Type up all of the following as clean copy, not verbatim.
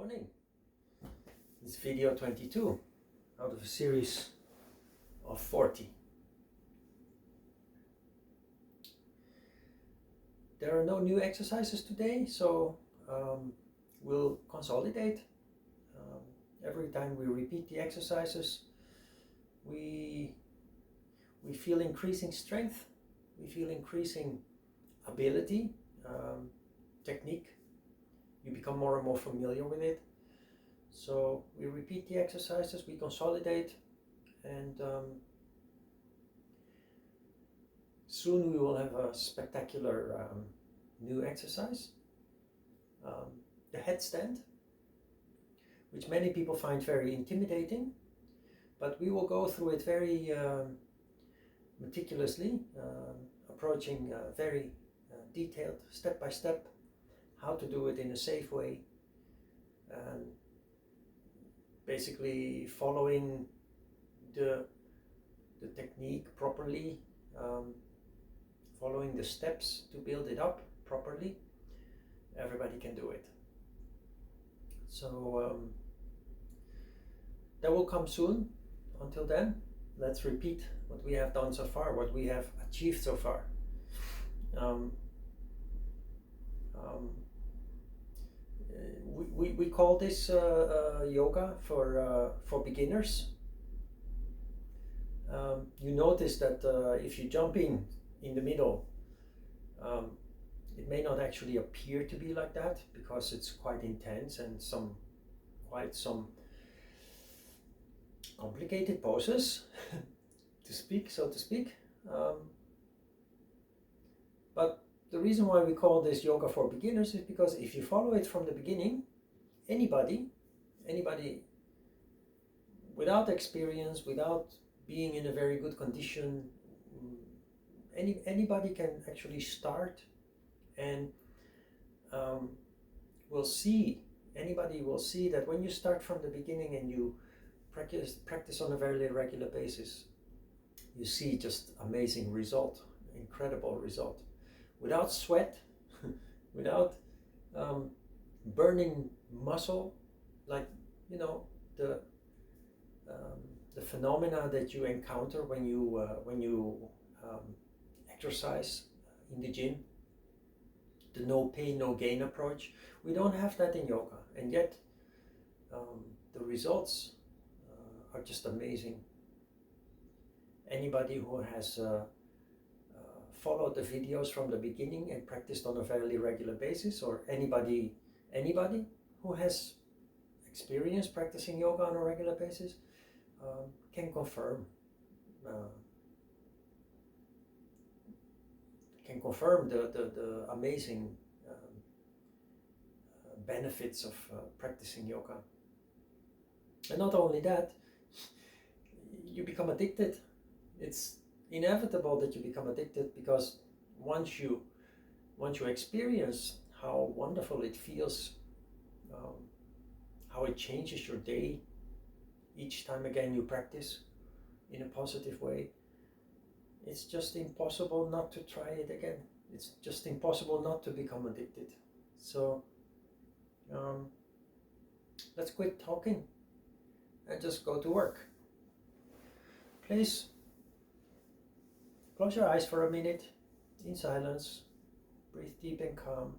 morning. It's video 22 out of a series of 40. There are no new exercises today, so we'll consolidate. Every time we repeat the exercises, we feel increasing strength, we feel increasing ability, technique. You become more and more familiar with it. So we repeat the exercises, we consolidate, and soon we will have a spectacular new exercise, the headstand, which many people find very intimidating, but we will go through it very meticulously, approaching very detailed, step by step, how to do it in a safe way, and basically following the technique properly, following the steps to build it up properly. Everybody can do it. So that will come soon. Until then, let's repeat what we have done so far, what we have achieved so far. We call this yoga for beginners. You notice that if you jump in the middle, it may not actually appear to be like that because it's quite intense and quite some complicated poses, so to speak. But the reason why we call this yoga for beginners is because if you follow it from the beginning, anybody without experience, without being in a very good condition, anybody can actually start, and anybody will see that when you start from the beginning and you practice on a very regular basis, you see just amazing result, incredible result, without sweat, without burning muscle, like the phenomena that you encounter when you exercise in the gym, the no pain no gain approach. We don't have that in yoga, and yet the results are just amazing. Anybody who has followed the videos from the beginning and practiced on a fairly regular basis, or anybody who has experience practicing yoga on a regular basis, can confirm the amazing benefits of practicing yoga. And not only that, you become addicted. It's inevitable that you become addicted, because once you experience how wonderful it feels, how it changes your day each time again you practice in a positive way, it's just impossible not to try it again. It's just impossible not to become addicted. So let's quit talking and just go to work. Please close your eyes for a minute in silence. Breathe deep and calm.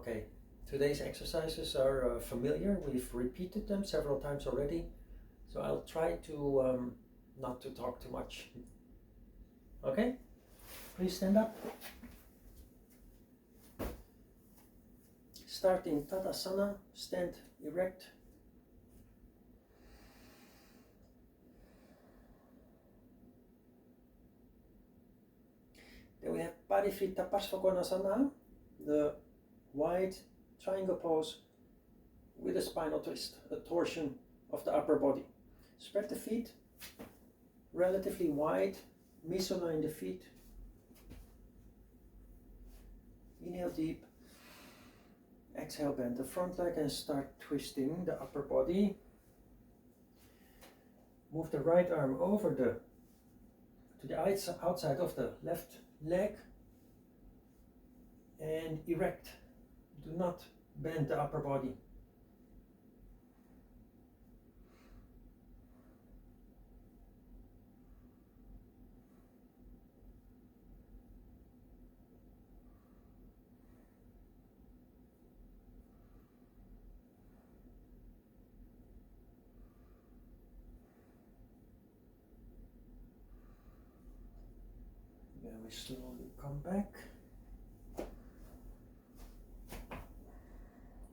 Okay, today's exercises are familiar. We've repeated them several times already, so I'll try to not to talk too much. Okay, please stand up. Start in Tadasana, stand erect. Then we have Parivritta Parsvakonasana, the wide triangle pose with a spinal twist, a torsion of the upper body. Spread the feet relatively wide, misalign the feet. Inhale deep, exhale, bend the front leg and start twisting the upper body. Move the right arm over to the outside of the left leg and erect. Do not bend the upper body. Then we slowly come back.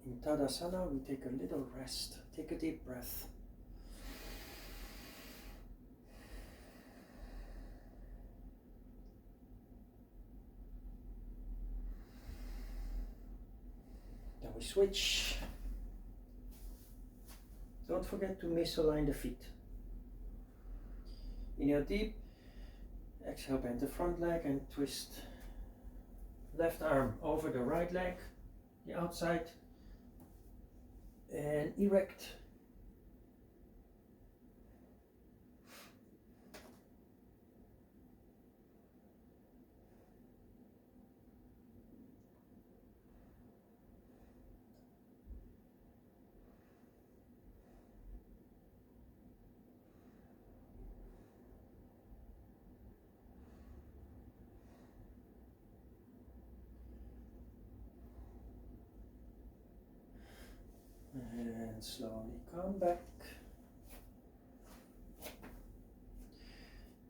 In Tadasana, we take a little rest. Take a deep breath. Then we switch. Don't forget to misalign the feet. Inhale deep. Exhale, bend the front leg and twist left arm over the right leg, the outside, and erect. And slowly come back.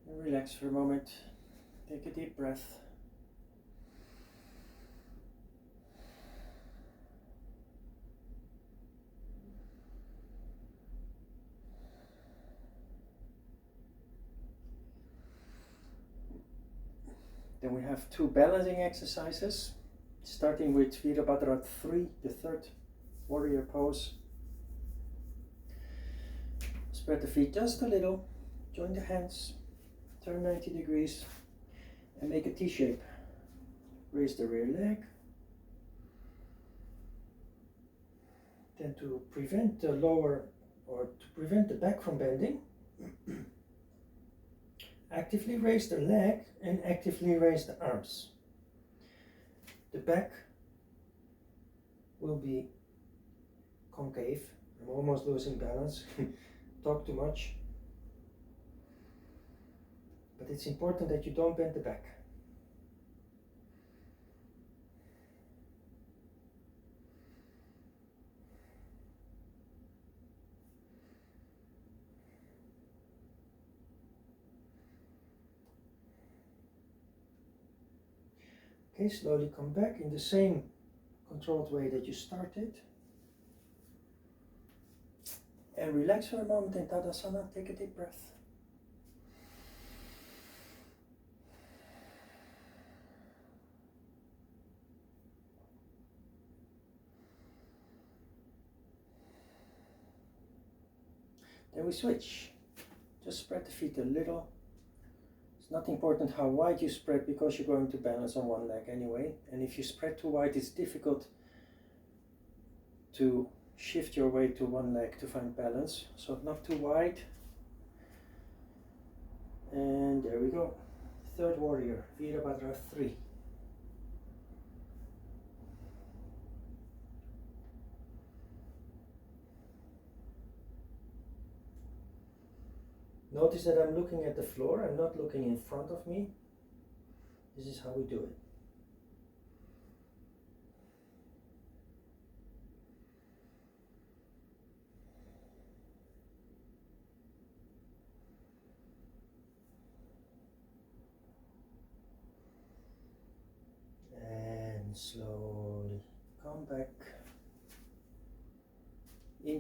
And relax for a moment. Take a deep breath. Then we have two balancing exercises, starting with Virabhadra 3, the third warrior pose. Spread the feet just a little, join the hands, turn 90 degrees and make a T shape. Raise the rear leg. Then to prevent the back from bending, actively raise the leg and actively raise the arms. The back will be concave. I'm almost losing balance. Talk too much. But it's important that you don't bend the back. Okay, slowly come back in the same controlled way that you started. And relax for a moment in Tadasana. Take a deep breath. Then we switch. Just spread the feet a little. It's not important how wide you spread because you're going to balance on one leg anyway. And if you spread too wide, it's difficult to shift your weight to one leg to find balance. So not too wide. And there we go. Third warrior, Virabhadra 3. Notice that I'm looking at the floor, I'm not looking in front of me. This is how we do it.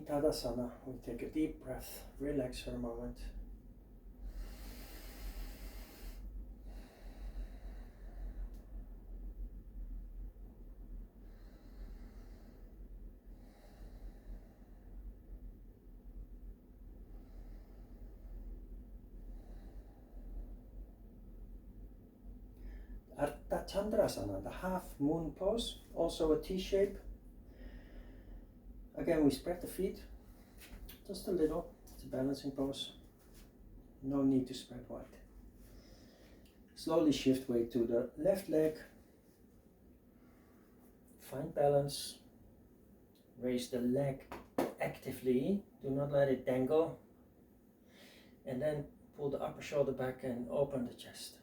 in Tadasana, we take a deep breath, relax for a moment. Ardha Chandrasana, the half moon pose, also a T shape. Again, we spread the feet just a little. It's a balancing pose. No need to spread wide. Slowly shift weight to the left leg. Find balance. Raise the leg actively. Do not let it dangle. And then pull the upper shoulder back and open the chest.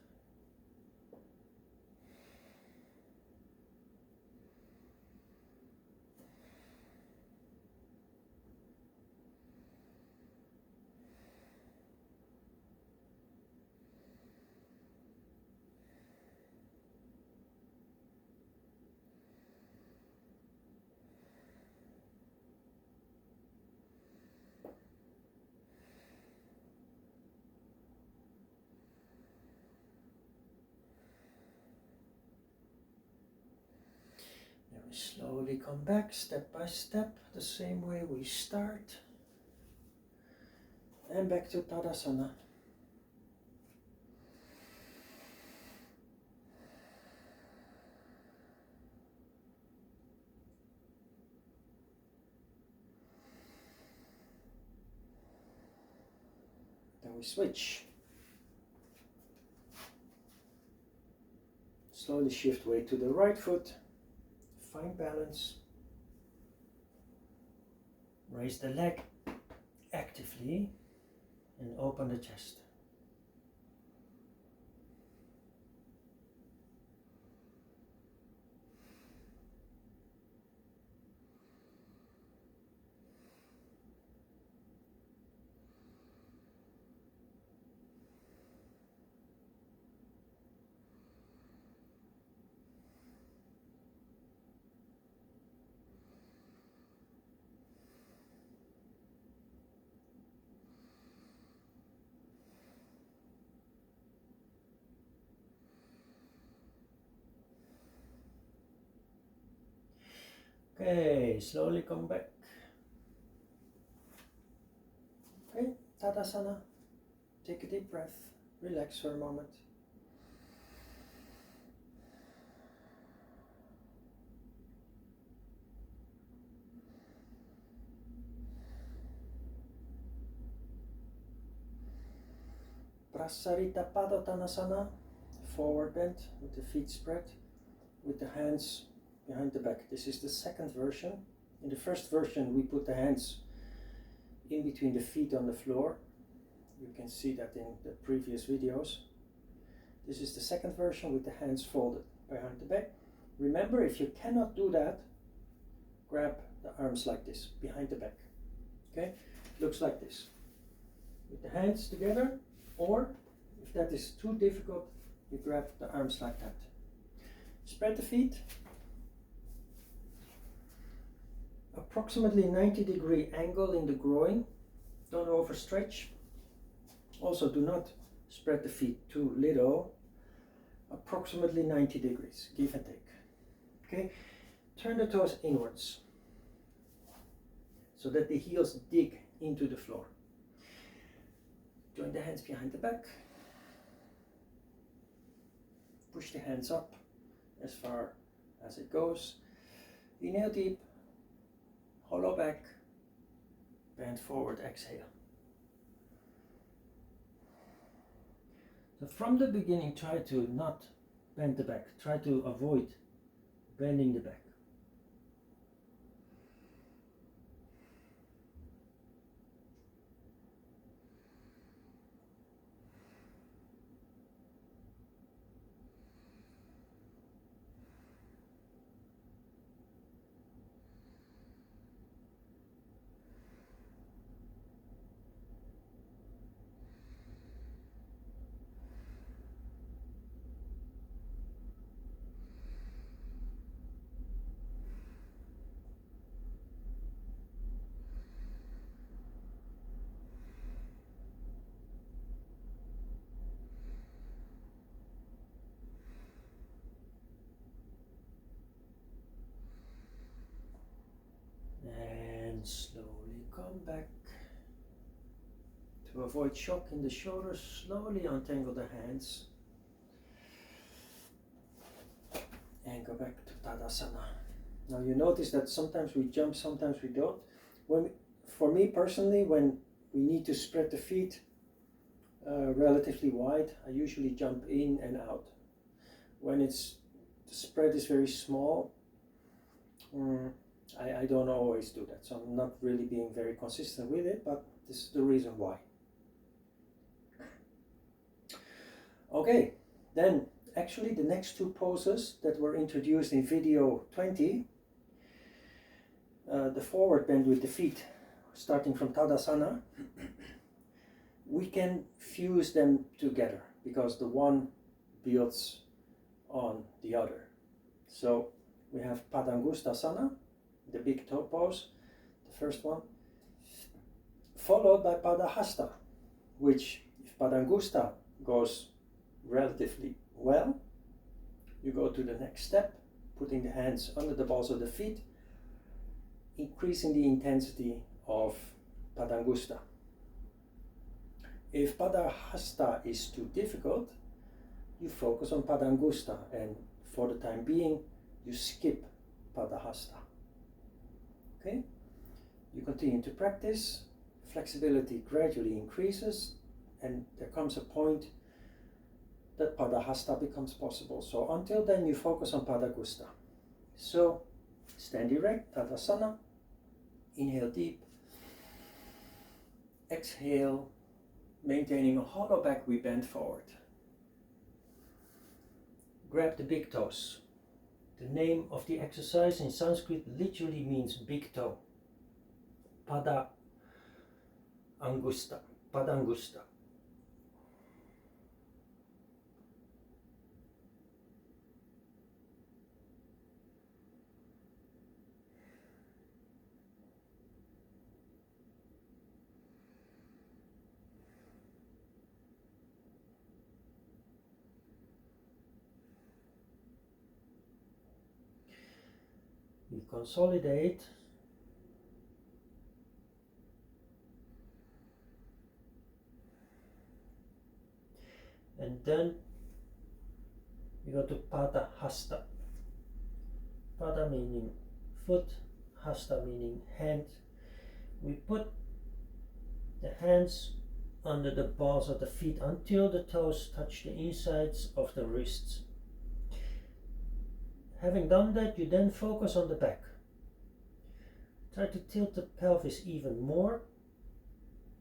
We slowly come back step by step, the same way we start. And back to Tadasana. Then we switch. Slowly shift weight to the right foot. Find balance. Raise the leg actively and open the chest. Okay, slowly come back. Okay, Tadasana. Take a deep breath. Relax for a moment. Prasarita Padottanasana. Forward bend with the feet spread, with the hands behind the back. This is the second version. In the first version we put the hands in between the feet on the floor. You can see that in the previous videos. This is the second version with the hands folded behind the back. Remember, if you cannot do that, grab the arms like this, behind the back. Okay, looks like this. With the hands together, or if that is too difficult, you grab the arms like that. Spread the feet. Approximately 90-degree angle in the groin. Don't overstretch. Also, do not spread the feet too little. Approximately 90 degrees, give and take. Okay, turn the toes inwards so that the heels dig into the floor. Join the hands behind the back. Push the hands up as far as it goes. Inhale deep. Hollow back, bend forward, exhale. So from the beginning, try to not bend the back. Try to avoid bending the back. To avoid shock in the shoulders, slowly untangle the hands and go back to Tadasana. Now you notice that sometimes we jump, sometimes we don't. For me personally, when we need to spread the feet relatively wide, I usually jump in and out. When the spread is very small, I don't always do that, so I'm not really being very consistent with it, but this is the reason why. Okay, then actually the next two poses that were introduced in video 20, the forward bend with the feet, starting from Tadasana, we can fuse them together because the one builds on the other. So we have Padangustasana, the big toe pose, the first one, followed by Padahasta, which if Padangusta goes relatively well, you go to the next step, putting the hands under the balls of the feet, increasing the intensity of Padangusta. If Padahasta is too difficult, you focus on Padangusta, and for the time being, you skip Padahasta. Okay? You continue to practice, flexibility gradually increases, and there comes a point that Padahasta becomes possible. So until then, you focus on Padagusta. So stand erect, Tadasana, inhale deep, exhale, maintaining a hollow back, we bend forward. Grab the big toes. The name of the exercise in Sanskrit literally means big toe. Pada Angusta, Padangusta. We consolidate. And then we go to Pada Hasta. Pada meaning foot, Hasta meaning hand. We put the hands under the balls of the feet until the toes touch the insides of the wrists. Having done that, you then focus on the back. Try to tilt the pelvis even more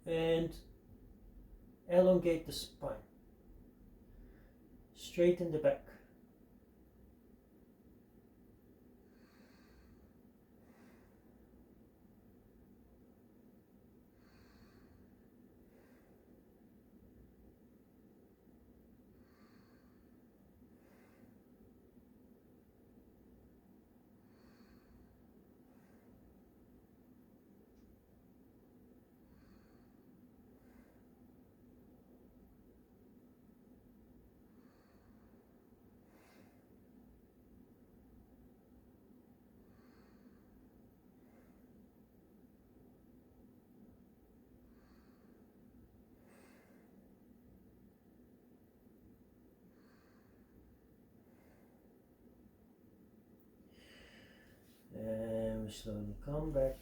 and elongate the spine. Straighten the back. And we slowly come back.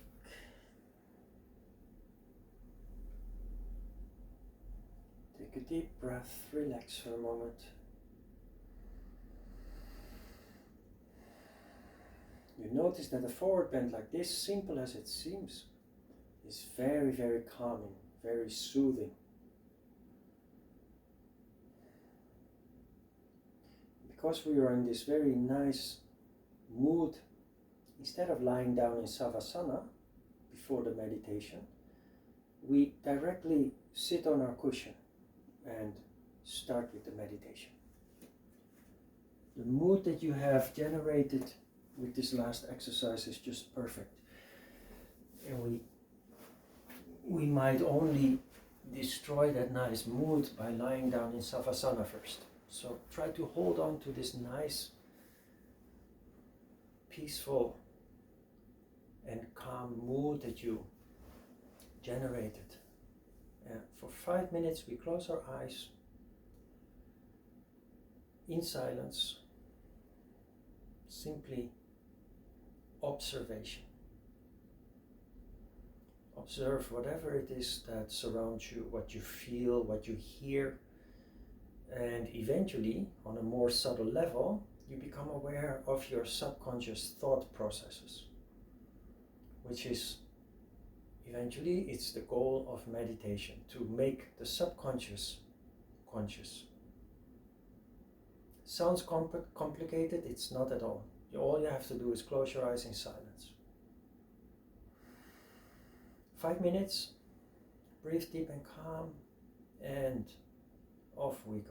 Take a deep breath, relax for a moment. You notice that a forward bend like this, simple as it seems, is very, very calming, very soothing. Because we are in this very nice mood, instead of lying down in Savasana before the meditation, we directly sit on our cushion and start with the meditation. The mood that you have generated with this last exercise is just perfect. And we might only destroy that nice mood by lying down in Savasana first. So try to hold on to this nice, peaceful and calm mood that you generated For 5 minutes we close our eyes in silence, simply observation. Observe whatever it is that surrounds you, what you feel, what you hear, and eventually, on a more subtle level, you become aware of your subconscious thought processes, which is eventually, it's the goal of meditation, to make the subconscious conscious. Sounds complicated, it's not at all. All you have to do is close your eyes in silence. 5 minutes, breathe deep and calm, and off we go.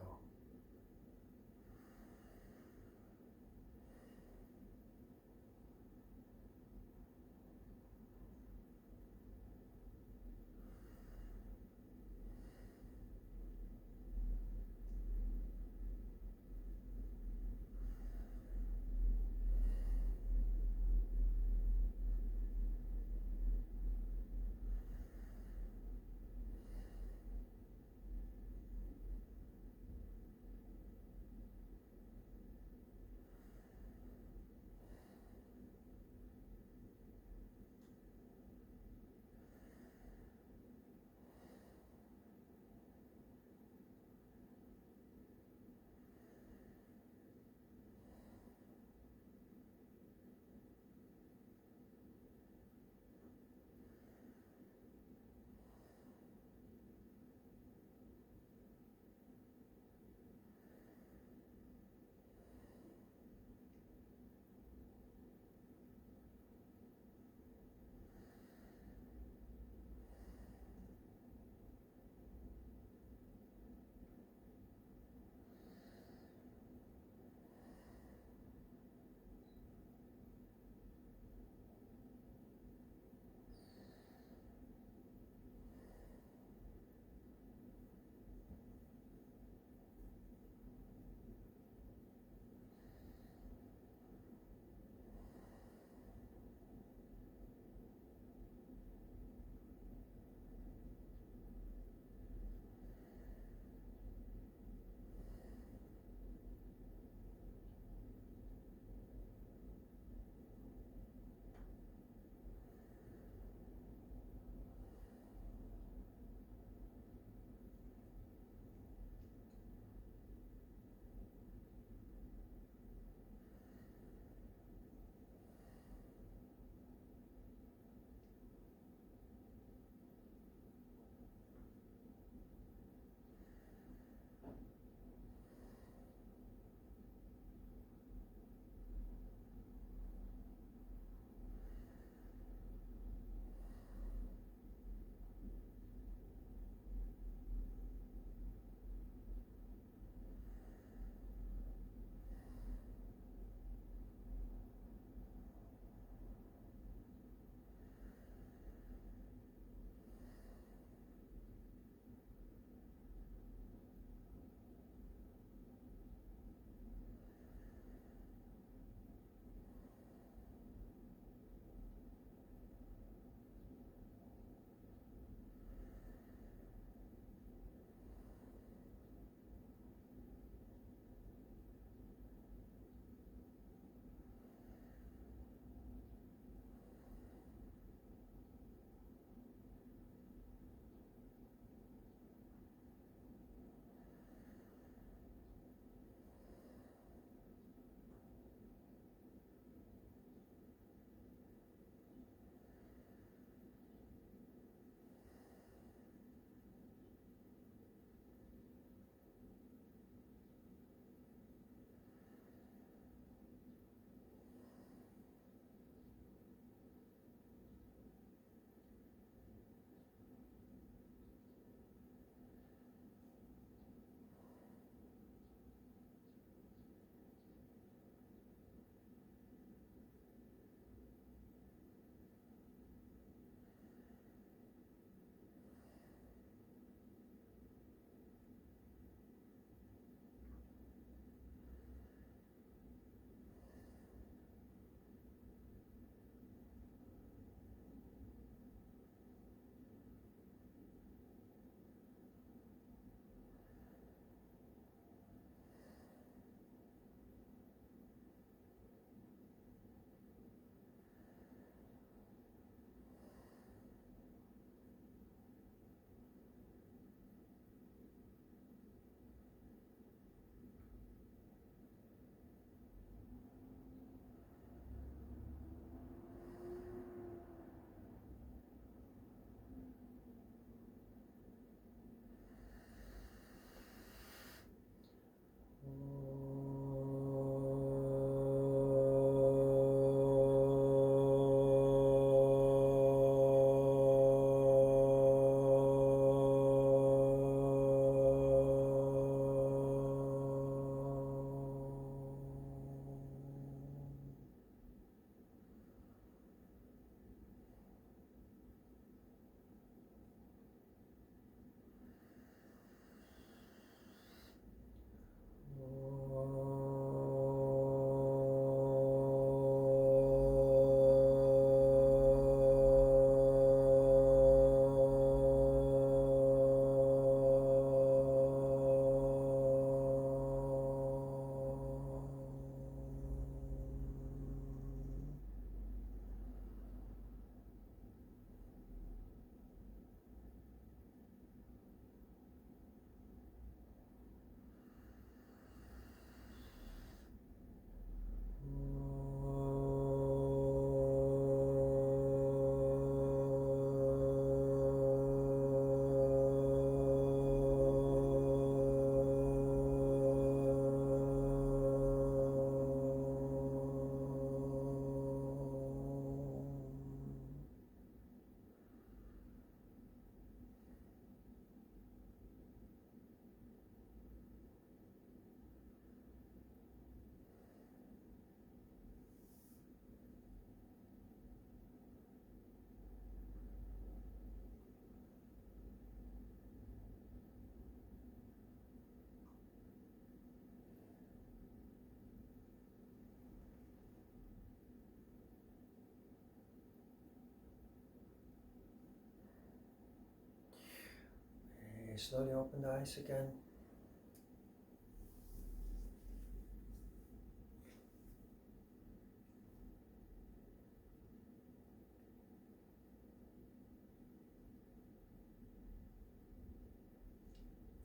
Okay, slowly open the eyes again.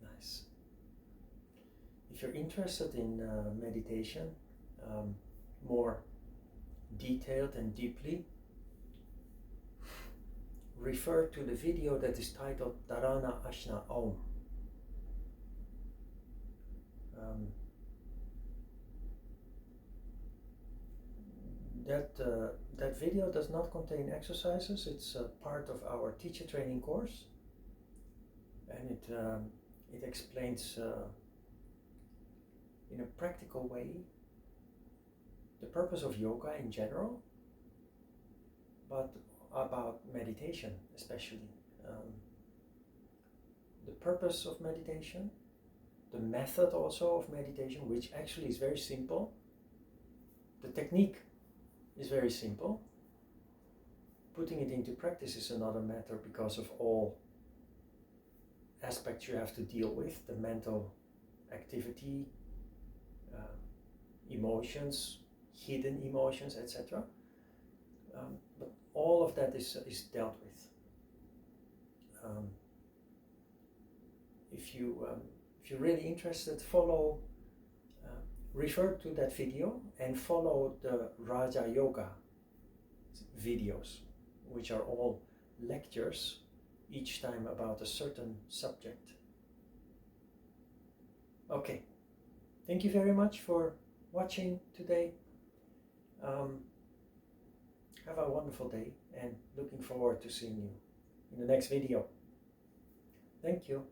Nice. If you're interested in meditation, more detailed and deeply, refer to the video that is titled Dharana Ashna Om. That video does not contain exercises. It's part of our teacher training course, and it explains in a practical way the purpose of yoga in general, but about meditation especially. The purpose of meditation, the method also of meditation, which actually is very simple. The technique is very simple. Putting it into practice is another matter because of all aspects you have to deal with, the mental activity, emotions, hidden emotions, etc. But all of that is dealt with. If you're really interested, refer to that video and follow the Raja Yoga videos, which are all lectures, each time about a certain subject. Okay, thank you very much for watching today. Have a wonderful day and looking forward to seeing you in the next video. Thank you.